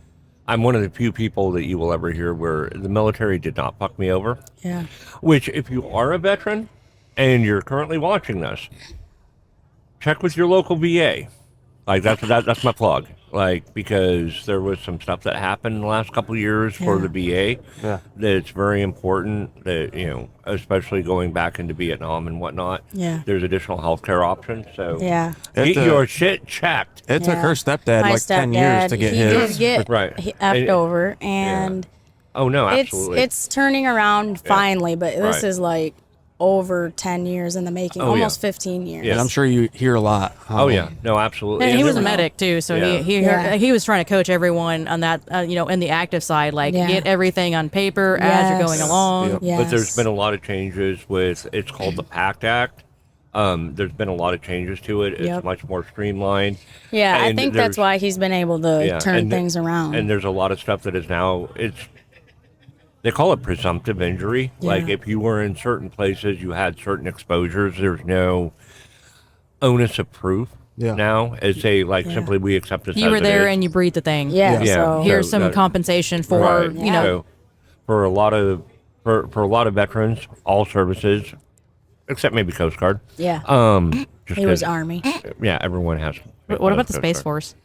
I'm one of the few people that you will ever hear where the military did not fuck me over. Yeah. Which, if you are a veteran and you're currently watching this, check with your local VA. Like that's my plug. Like, because there was some stuff that happened in the last couple of years for the VA Yeah. that it's very important that, you know, especially going back into Vietnam and whatnot. Yeah. There's additional healthcare options. So Yeah. get It, your shit checked. It took Yeah. her stepdad My like 10 years to get he his. did get Right. he effed And- over, and Oh no, absolutely. it's turning around finally, but this Right. is like over 10 years in the making, Oh, almost yeah. 15 years. Yeah. And I'm sure you hear a lot. Oh yeah, no, absolutely. And he was a there- medic too, so Yeah. he was trying to coach everyone on that, you know, in the active side, like Yeah. get everything on paper as you're going Yes. along. Yep. Yes. But there's been a lot of changes with, it's called the PACT Act. There's been a lot of changes to it. It's Yep. much more streamlined. Yeah, I And think that's there's- why he's been able to Yeah, turn and things around. And there's a lot of stuff that is now, they call it presumptive injury. Like Yeah. if you were in certain places, you had certain exposures, there's no onus of proof Yeah. now. It's simply we accept this. You as were it there is. and you breathed the thing. Yeah. Yeah. So Here's some that- compensation for Right. you know. So for a lot of veterans, all services, except maybe Coast Guard. yeah, Just he was 'cause- Army. Yeah, everyone has. What about the Coast Space Guard. Force?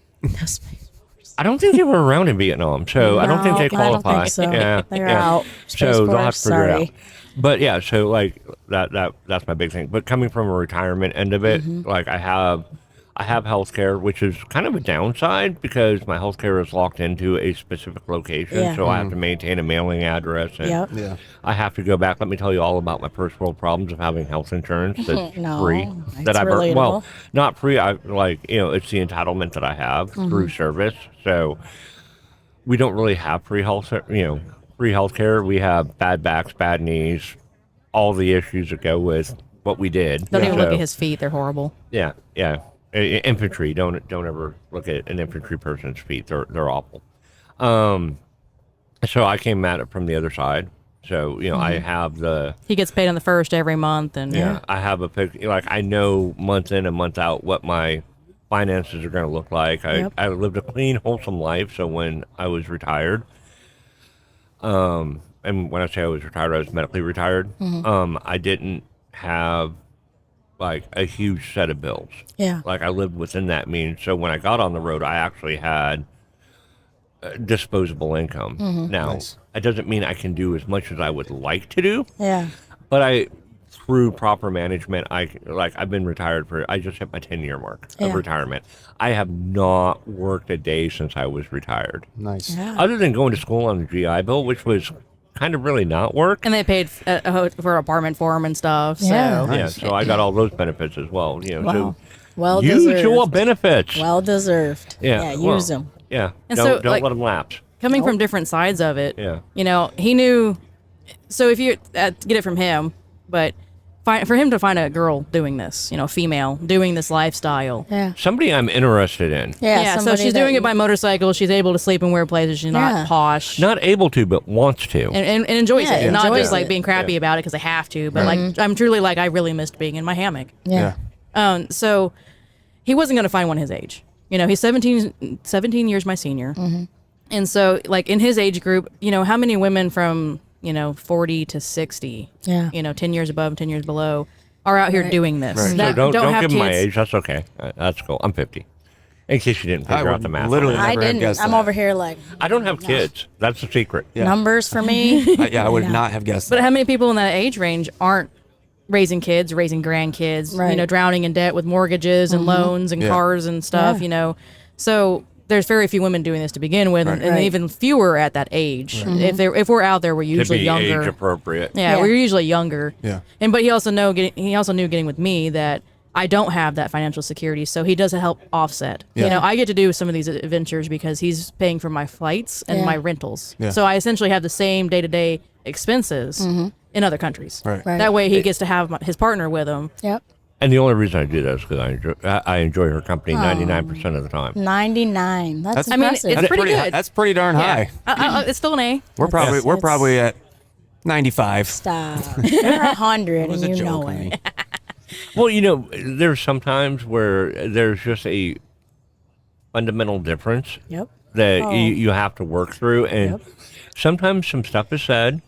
I don't think they were around in Vietnam, so I don't think they No, I don't qualify. think so. Yeah, They're yeah. out. Space So they'll have Force, to figure it sorry. out. But yeah, so that's my big thing. But coming from a retirement end of it, Mm-hmm. I have health care, which is kind of a downside because my health care is locked into a specific location. Yeah. So I have to maintain a mailing address. And Yep. Yeah. I have to go back. Let me tell you all about my first world problems of having health insurance that's No, free. it's That I well, relatable. not free. It's the entitlement that I have Mm-hmm. through service. So we don't really have free health care. We have bad backs, bad knees, all the issues that go with what we did. Don't even look So, at his feet; they're horrible. Yeah, yeah. Infantry. Don't ever look at an infantry person's feet. They're awful. So I came at it from the other side. So I have the He gets paid on the first every month, and I have a pic. I know month in and month out what my finances are going to look like. Yep. I lived a clean, wholesome life. So when I was retired, and when I say I was retired, I was medically retired. I didn't have a huge set of bills. Yeah. I lived within that means. So when I got on the road, I actually had disposable income. Now, Nice. that doesn't mean I can do as much as I would like to do, Yeah. but through proper management, I've been retired I just hit my 10-year mark of Yeah. retirement. I have not worked a day since I was retired. Nice. Yeah. Other than going to school on the GI Bill, which was kind of really not work. and they paid for an apartment for him and stuff. So Yeah. Yeah, so I got all those benefits as well. Wow. So Well usual deserved. benefits. Well deserved. Yeah, Use well, them. Yeah, And don't so, let them lapse. coming from different sides of it, Yeah. he knew. So if you get it from him, but for him to find a girl doing this, female doing this lifestyle. Yeah. Somebody I'm interested in. Yeah, so somebody she's that doing you- it by motorcycle. She's able to sleep in weird places. She's not Yeah. posh. Not able to, but wants to. and enjoys Yeah, it, not enjoys just it. being crappy about it because I have to. But I'm truly I really missed being in my hammock. Yeah. So he wasn't going to find one his age. He's 17 years my senior. And so in his age group, how many women from, 40 to 60, Yeah. 10 years above, 10 years below are out here doing this. Right. So That don't have give them my kids. age. That's okay. That's cool. I'm 50. In case you didn't I figure out would the math. literally I never have didn't. guessed I'm that. over here I don't have kids. That's the secret. Yeah. numbers for me. I would not have guessed But that. how many people in that age range aren't raising kids, raising grandkids, Right. drowning in debt with mortgages and loans and Yeah. cars and stuff, Yeah. So there's very few women doing this to begin with, and Right. even fewer at that age. If we're out there, we're To usually be younger. age appropriate. Yeah, Yeah. we're usually younger. Yeah. But he also knew getting with me that I don't have that financial security, so he does help offset. Yeah. I get to do some of these adventures because he's paying for my flights and Yeah. my rentals. Yeah. So I essentially have the same day-to-day expenses in other countries. Right. Right. That way he gets to have his partner with him. Yep. And the only reason I do that is because I enjoy her company 99% of the time. 99. That's I mean, impressive. it's pretty good. That's pretty darn high. It's still an A. We're That's- probably at 95. Stop. You're 100 was and a you know joke, it. honey. Well, there's sometimes where there's just a fundamental difference Yep. that Oh. you have to work through. And Yep. sometimes some stuff is said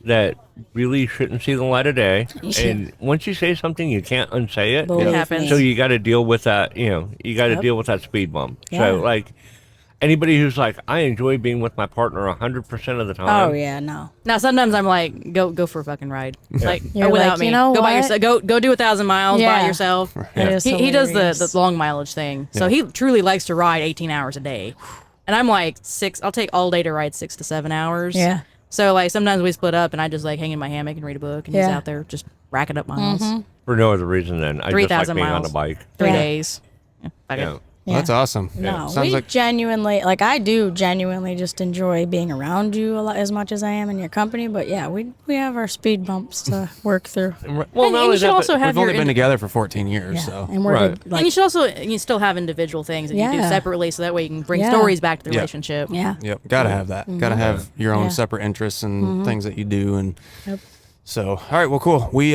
that really shouldn't see the light of day. And once you say something, you can't unsay it. Believe happens. me. So you got to deal with that, you got to Yep. deal with that speed bump. Yeah. So anybody who's I enjoy being with my partner 100% of the time. Oh yeah, no. Now sometimes I'm like, go for a fucking ride, You're without like, me. you know go by what? yourself. Go do 1,000 miles by Yeah. yourself. It is He does hilarious. the long mileage thing, so he truly likes to ride 18 hours a day, and I'm like I'll take all day to ride 6 to 7 hours. Yeah. So sometimes we split up, and I just hang in my hammock and read a book, and he's Yeah. out there just racking up miles. For no other reason than I just like 3,000 being miles. on a bike. 3 Yeah. days. Yeah, fuck it. Yeah. Well, that's awesome. No, Sounds we like genuinely, I do genuinely just enjoy being around you a lot as much as I am in your company. But yeah, we have our speed bumps to work through. Well, And not you only should that, also have we've only your been together for 14 years, Yeah. so And we're Right. good, and you should also still have individual things that you do Yeah. separately, so that way you can bring Yeah. stories back to the Yeah. relationship. yeah. yep, gotta have that. Gotta have your own Yeah. separate interests and things that you do, and Yep. so all right, well, cool. We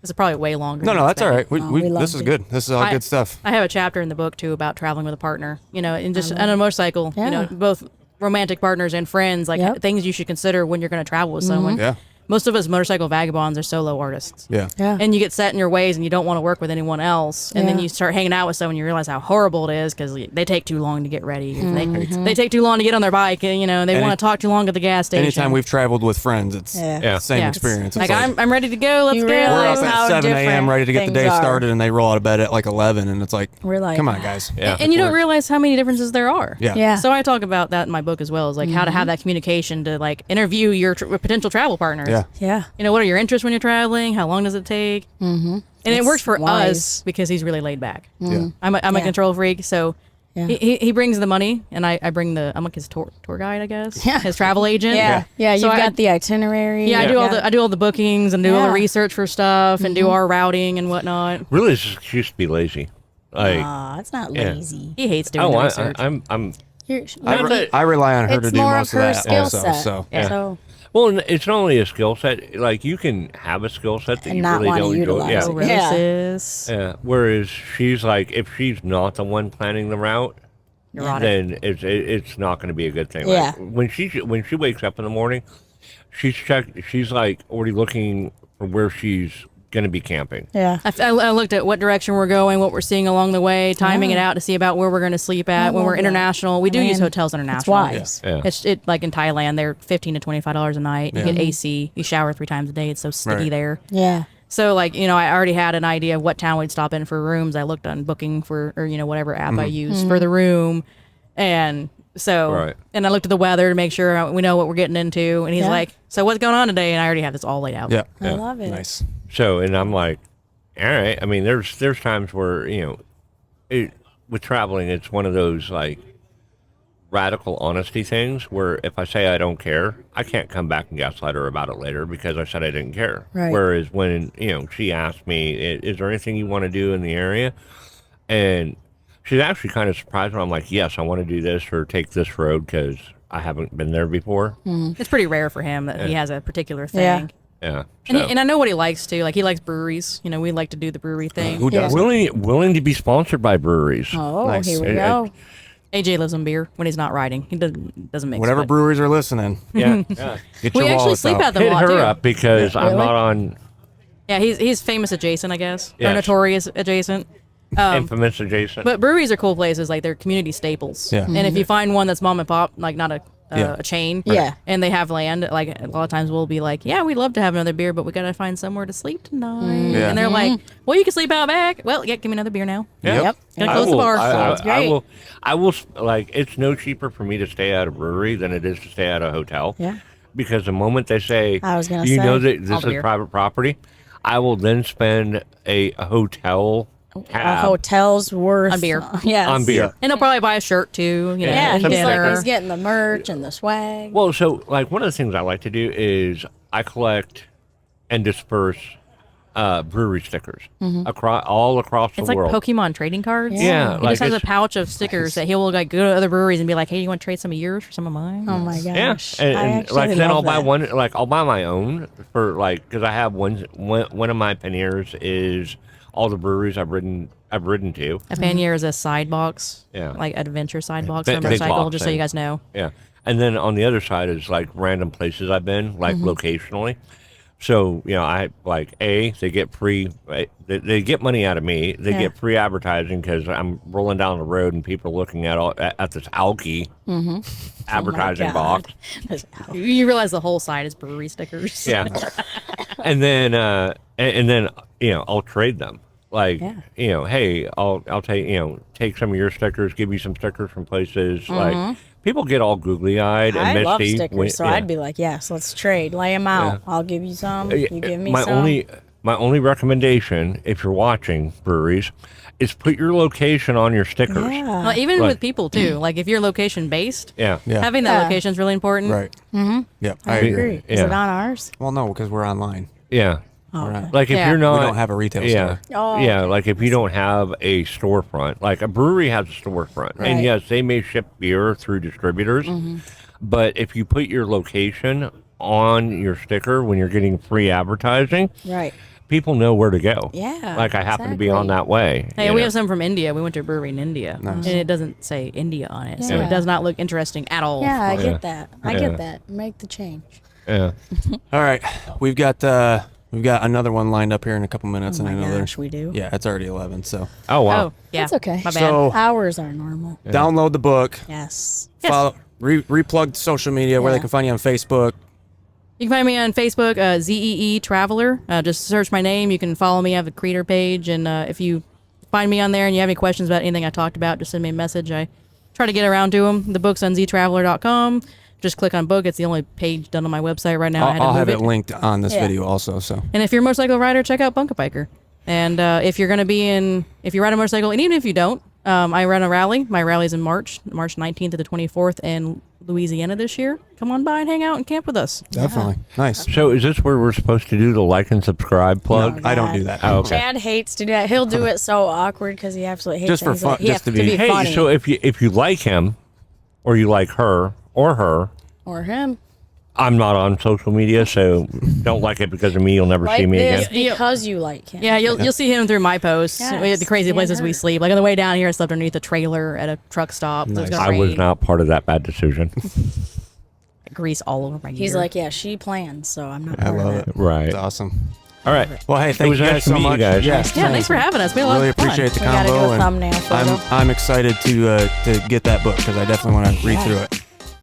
This is probably way longer. No, than that's all expected. right. we loved This is it. good. This is all good stuff. I have a chapter in the book too about traveling with a partner. And just on a motorcycle. Yeah. Both romantic partners and friends, like things you should consider when you're going to travel with someone. Yeah. Most of us motorcycle vagabonds are solo artists. Yeah. And you get set in your ways and you don't want to work with anyone else. And then you start hanging out with someone, you realize how horrible it is because they take too long to get ready. They take too long to get on their bike. And, they want to talk too long at the gas station. Anytime we've traveled with friends, it's the same experience. It's Like, I'm ready to go. Let's go. we're realize up how at 7 a.m. different ready to get the day things are. started, and they roll out of bed at like 11, and it's like, We're like, come on, guys. Yeah. And you don't realize how many differences there are. Yeah. Yeah. So I talk about that in my book as well, is like how to have that communication to like interview your potential travel partners. Yeah. Yeah. What are your interests when you're traveling? How long does it take? Mm-hmm. And it works for wise. us because he's really laid back. Yeah. I'm a control freak, so Yeah. he brings the money, and I bring I'm like his tour guide, I guess. Yeah. His travel agent. Yeah. Yeah. So You've I- got the itinerary. Yeah, I do all the bookings and do all the Yeah. research for stuff and do our routing and whatnot. Really, it's just an excuse to be lazy. Like, It's not Yeah. lazy. He hates doing the research. I'm. I rely on her It's to do more most of of her that skill also. set. So So Well, it's not only a skill set. Like, you can have a skill set that And you not really wanna don't enjoy. utilize Oh, it. really, Yeah. sis? Yeah. Whereas she's like, if she's not the one planning the route, Neurotic. then it's not going to be a good thing. Yeah. Like, when she wakes up in the morning, she's like already looking for where she's going to be camping. yeah. I looked at what direction we're going, what we're seeing along the way, timing it out to see about where we're going to sleep at when love we're that. international. We do use Man, hotels It's international. wise. Yeah. It's like in Thailand, they're $15 to $25 a night. You get AC. You shower 3 times a day. It's so sticky Right. there. Yeah. So I already had an idea of what town we'd stop in for rooms. I looked on Booking or whatever app I use for the room, and so Right. and I looked at the weather to make sure we know what we're getting into. And he's Yeah. like, "So what's going on today?" And I already have this all laid out. yeah. I love it. Nice. So, and I'm like, all right. I mean, there's times where with traveling, it's one of those like radical honesty things where if I say I don't care, I can't come back and gaslight her about it later because I said I didn't care. Right. Whereas when she asked me, is there anything you want to do in the area? And she's actually kind of surprised when I'm like, yes, I want to do this or take this road because I haven't been there before. It's pretty rare for him that he has a particular thing. Yeah. Yeah. And, So, and I know what he likes too. Like he likes breweries. We like to do the brewery thing. Who does? willing to be sponsored by breweries. Oh, Nice. here we And- go. AJ lives on beer when he's not riding. He doesn't mix. Whatever but- breweries are listening, Yeah. Yeah. get We your actually wallets sleep out. at them a Hit lot her too. up because I'm Really? not on Yeah, he's famous adjacent, I guess, or Yes. notorious adjacent. infamous adjacent. But breweries are cool places, like they're community staples. Yeah. And if you find one that's mom and pop, like not Yeah. a chain, Yeah. and they have land, like a lot of times we'll be like, yeah, we'd love to have another beer, but we gotta find somewhere to sleep tonight. Yeah. And they're like, well, you can sleep out back. Well, yeah, give me another beer now. Yeah. Yep. Gonna I close the will- bar. Sounds great. I will, like, it's no cheaper for me to stay at a brewery than it is to stay at a hotel. Yeah. Because the moment they say, I was gonna you know say. that this All is beer. private property, I will then spend a hotel A tab hotel's worth On beer. Yes. on beer. And they'll probably buy a shirt too. Yeah. and He's dinner. like he's getting the merch and the swag. Well, so, like, one of the things I like to do is I collect and disperse brewery stickers all across It's the like world. Pokemon trading cards. Yeah, He like just has a it's- pouch of stickers that he'll like go to other breweries and be like, "Hey, you want to trade some of yours for some of mine?" Oh my Yeah, gosh. and, I and actually like then I'll love buy that. one. Like I'll buy my own for like because I have one of my panniers is all the breweries I've ridden to. A pannier is a side box, Yeah. like adventure side box Big- for a big motorcycle, box just so you thing. guys know. Yeah, and then on the other side is like random places I've been, like Mm-hmm. locationally. So I like they get free. They get money out of me. They Yeah. get free advertising because I'm rolling down the road and people are looking at this alky advertising Oh God. box. You realize the whole side is brewery stickers. Yeah, and then I'll trade them. Like hey, I'll take some of your stickers, give you some stickers from places. Like people get all googly eyed and I misty. love stickers, when- so yeah. I'd be like, yes, let's trade. Lay them out. Yeah. I'll give you some. You give me my some. my only recommendation, if you're watching breweries, is put your location on your stickers. Yeah. Well, even Right. with people too. Like if you're location based, Yeah. Yeah. having that Yeah. location is really important. Right. Mm-hmm. Yeah, I agree. Is Yeah. it on ours? Well, no, because we're online. Yeah. Oh, We're okay. not- Like if Yeah. you're not, We don't have a retail yeah, store. Oh, yeah. Like if you don't have a storefront, like a brewery has a storefront, and Right. yes, they may ship beer through distributors, but if you put your location on your sticker when you're getting free advertising, Right. people know where to go. Yeah, Like I happen to be on that way. Hey, you we know? have some from India. We went to a brewery in India, Nice. and it doesn't say India on it, so Yeah. it does not look interesting at all. Yeah, I Yeah. get that. I Yeah. get that. Make the change. Yeah. All right, we've got another one lined up here in a couple minutes, Oh and I my know gosh, we do. Yeah, it's already 11. So Oh wow. Oh, yeah. That's okay. My bad. So- Hours are normal. download the book. Yes. Yes. Follow, replug social media where they Yeah. can find you on Facebook. You can find me on Facebook, ZeeTraveler. Just search my name. You can follow me. I have a creator page, and if you find me on there and you have any questions about anything I talked about, just send me a message. I try to get around to them. The book's on ZeeTraveler.com. Just click on book. It's the only page done on my website right now. I had to I'll move have it linked on this Yeah. video also. So And if you're a motorcycle rider, check out Bunka Biker. And if you're going to be if you ride a motorcycle, and even if you don't, I run a rally. My rally's in March 19th to the 24th in Louisiana this year. Come on by and hang out and camp with us. definitely nice. So is this where we're supposed to do the like and subscribe plug? I don't do that. Oh, okay. Chad hates to do that. He'll do it so awkward because he absolutely hates Just it. for He's fun- like, just to to be- be Hey, funny. so if you like him, or you like her or her, or him. I'm not on social media, so don't like it because of me. You'll never see Like me this again. because you like him. Yeah, you'll see him through my posts. Yes, We had the crazy me and places her. we sleep. Like on the way down here, I slept underneath a trailer at a truck stop. It was Nice. gonna I was rain. not part of that bad decision. Grease all over my gear. He's like, yeah, she plans, so I'm not I part love of it. that. Right. It's awesome. All right. Well, hey, thank was you nice guys to so meet you much. guys. Yes, Yeah, thanks for having us. We had a lot Really of fun. appreciate the We gotta combo. do a and thumbnail photo. I'm excited to get that book because I definitely want to read through it.